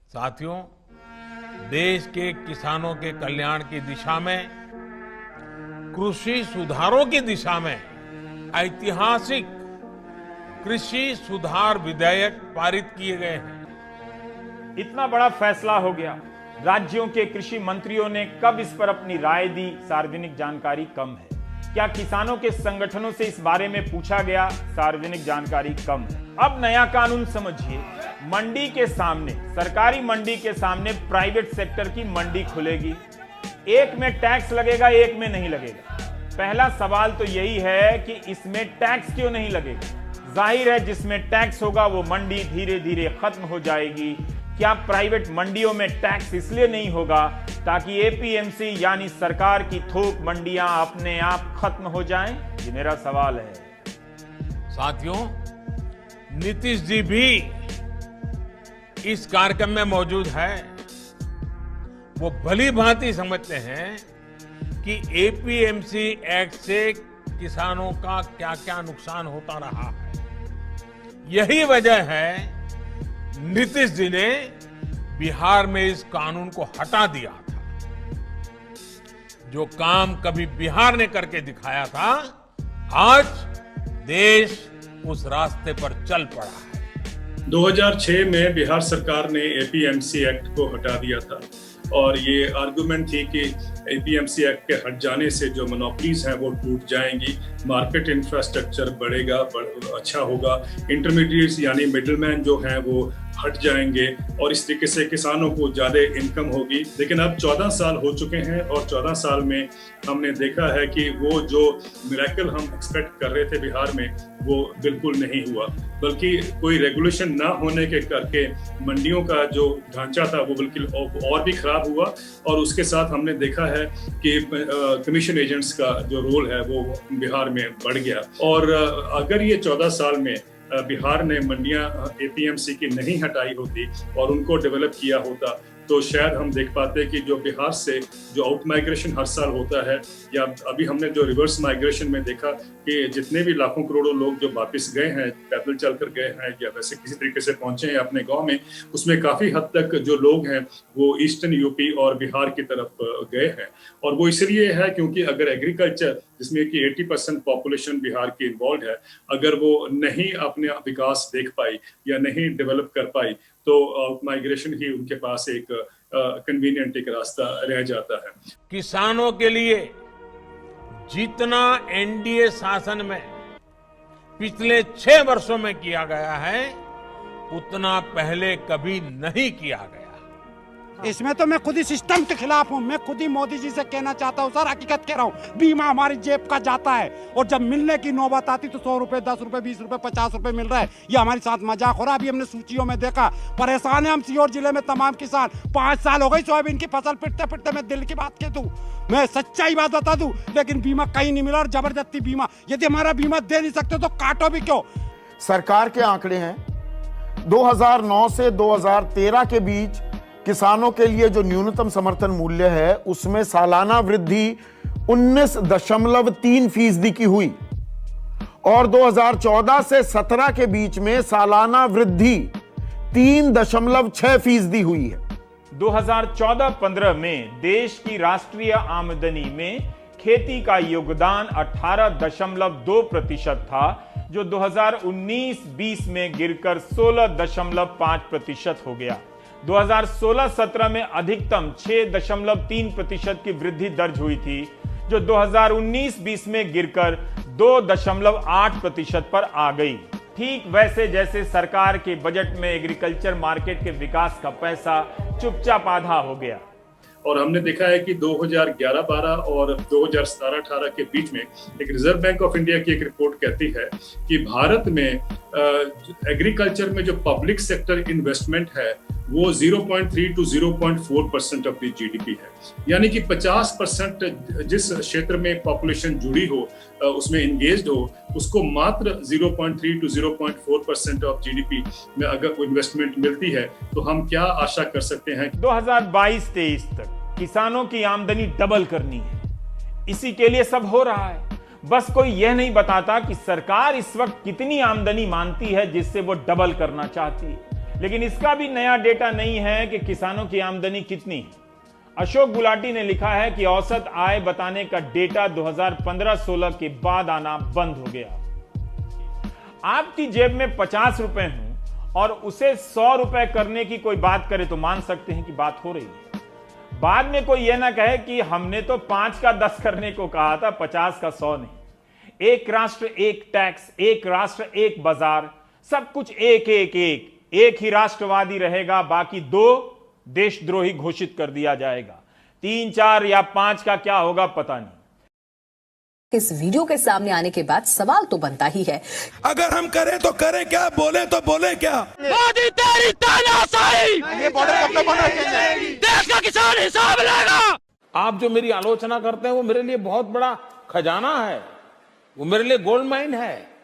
साथियों, देश के किसानों के कल्याण की दिशा में, कृषि सुधारों की दिशा में ऐतिहासिक कृषि सुधार विधेयक पारित किए गए हैं। इतना बड़ा फैसला हो गया, राज्यों के कृषि मंत्रियों ने कब इस पर अपनी राय दी, सार्वजनिक जानकारी कम है। क्या किसानों के संगठनों से इस बारे में पूछा गया, सार्वजनिक जानकारी कम है। अब नया कानून समझिए, मंडी के सामने, सरकारी मंडी के सामने प्राइवेट सेक्टर की मंडी खुलेगी। एक में टैक्स लगेगा, एक में नहीं लगेगा। पहला सवाल तो यही है कि इसमें टैक्स क्यों नहीं लगेगा। जाहिर है जिसमें टैक्स होगा वो मंडी धीरे धीरे खत्म हो जाएगी। क्या प्राइवेट मंडियों में टैक्स इसलिए नहीं होगा ताकि एपीएमसी यानी सरकार की थोक मंडियां अपने आप खत्म हो जाएं? ये मेरा सवाल है। साथियों, नीतीश जी भी इस कार्यक्रम में मौजूद है। वो भली भांति समझते हैं कि एपीएमसी एक्ट से किसानों का क्या क्या नुकसान होता रहा है। यही वजह है नीतीश जी ने बिहार में इस कानून को हटा दिया था। जो काम कभी बिहार ने करके दिखाया था, आज देश उस रास्ते पर चल पड़ा है। 2006 में बिहार सरकार ने एपीएमसी एक्ट को हटा दिया था और ये आर्गुमेंट थी कि एपीएमसी एक्ट के हट जाने से जो मोनोपलीज हैं वो टूट जाएंगी, मार्केट इंफ्रास्ट्रक्चर बढ़ेगा, अच्छा होगा, इंटरमीडिएट्स यानी मिडलमैन जो हैं वो हट जाएंगे और इस तरीके से किसानों को ज़्यादा इनकम होगी। लेकिन अब 14 साल हो चुके हैं और 14 साल में हमने देखा है कि वो जो मिरेकल हम एक्सपेक्ट कर रहे थे बिहार में वो बिल्कुल नहीं हुआ, बल्कि कोई रेगुलेशन ना होने के करके मंडियों का जो ढांचा था वो बिल्कुल और भी खराब हुआ। और उसके साथ हमने देखा है कि कमीशन एजेंट्स का जो रोल है वो बिहार में बढ़ गया। और अगर ये 14 साल में बिहार ने मंडियां एपीएमसी की नहीं हटाई होती और उनको डेवलप किया होता तो शायद हम देख पाते कि जो बिहार से जो आउट माइग्रेशन हर साल होता है, या अभी हमने जो रिवर्स माइग्रेशन में देखा कि जितने भी लाखों करोड़ों लोग जो वापस गए हैं, पैदल चलकर गए हैं या वैसे किसी तरीके से पहुंचे हैं अपने गांव में, उसमें काफ़ी हद तक जो लोग हैं वो ईस्टर्न यूपी और बिहार की तरफ गए हैं। और वो इसलिए है क्योंकि अगर एग्रीकल्चर, जिसमें कि 80% पॉपुलेशन बिहार की इन्वॉल्व है, अगर वो नहीं अपने विकास देख पाई या नहीं डेवलप कर पाई तो आउट माइग्रेशन ही उनके पास एक कन्वीनियंट एक रास्ता रह जाता है। किसानों के लिए जितना एनडीए शासन में पिछले 6 वर्षों में किया गया है, उतना पहले कभी नहीं किया गया। इसमें तो मैं खुद ही सिस्टम के खिलाफ हूँ। मैं खुद ही मोदी जी से कहना चाहता हूँ, सर हकीकत कह रहा हूँ, बीमा हमारी जेब का जाता है और जब मिलने की नौबत आती तो 100 रुपए, 10 रुपए, 20 रुपए, 50 रुपए मिल रहा है। ये हमारे साथ मजाक हो रहा है। अभी हमने सूचियों में देखा, परेशान है हम सीहोर जिले में तमाम किसान। 5 साल हो गई सोयाबीन की फसल पिटते पिटते। मैं दिल की बात कह दूं, मैं सच्चाई बात बता दूं, लेकिन बीमा कहीं नहीं मिला और जबरदस्ती बीमा। यदि हमारा बीमा दे नहीं सकते तो काटो भी क्यों। सरकार के आंकड़े हैं 2009 से 2013 के बीच किसानों के लिए जो न्यूनतम समर्थन मूल्य है उसमें सालाना वृद्धि 19.3% की हुई और 2014 से 17 के बीच में सालाना वृद्धि 3.6% हुई है। 2014-15 में देश की राष्ट्रीय आमदनी में खेती का योगदान 18.2% था, जो 2019-20 में गिरकर 16.5% हो गया। 2016-17 में अधिकतम 6.3% की वृद्धि दर्ज हुई थी, जो 2019-20 में गिरकर 2.8% पर आ गई। ठीक वैसे जैसे सरकार के बजट में एग्रीकल्चर मार्केट के विकास का पैसा चुपचाप आधा हो गया। और हमने देखा है कि 2011-12 और 2017-18 के बीच में एक रिजर्व बैंक ऑफ इंडिया की एक रिपोर्ट कहती है कि भारत में एग्रीकल्चर में जो पब्लिक सेक्टर इन्वेस्टमेंट है वो 0.3 to 0.4% ऑफ द जीडीपी है। यानी कि 50% जिस क्षेत्र में पॉपुलेशन जुड़ी हो, उसमें इंगेज्ड हो, उसको मात्र 0.3 to 0.4% ऑफ जीडीपी में अगर इन्वेस्टमेंट मिलती है तो हम क्या आशा कर सकते हैं। 2022-23 तक किसानों की आमदनी डबल करनी है। इसी के लिए सब हो रहा है। बस कोई यह नहीं बताता कि सरकार इस वक्त कितनी आमदनी मानती है जिससे वो डबल करना चाहती है। लेकिन इसका भी नया डेटा नहीं है कि किसानों की आमदनी कितनी है। अशोक गुलाटी ने लिखा है कि औसत आय बताने का डेटा 2015-16 के बाद आना बंद हो गया। आपकी जेब में 50 रुपए हों और उसे 100 रुपए करने की कोई बात करे तो मान सकते हैं कि बात हो रही है। बाद में कोई यह ना कहे कि हमने तो 5 का 10 करने को कहा था, 50 का 100 नहीं। एक राष्ट्र एक टैक्स, एक राष्ट्र एक बाजार, सब कुछ एक ही राष्ट्रवादी रहेगा, बाकी 2 देशद्रोही घोषित कर दिया जाएगा। 3, 4 या 5 का क्या होगा पता नहीं। इस वीडियो के सामने आने के बाद सवाल तो बनता ही है, अगर हम करें तो करें क्या, बोले तो बोले क्या। मोदी तेरी तानाशाही, ये बॉर्डर कब तक बंद रखेंगे? देश का किसान हिसाब लेगा। आप जो मेरी आलोचना करते हैं वो मेरे लिए बहुत बड़ा खजाना है, वो मेरे लिए गोल्ड माइन है।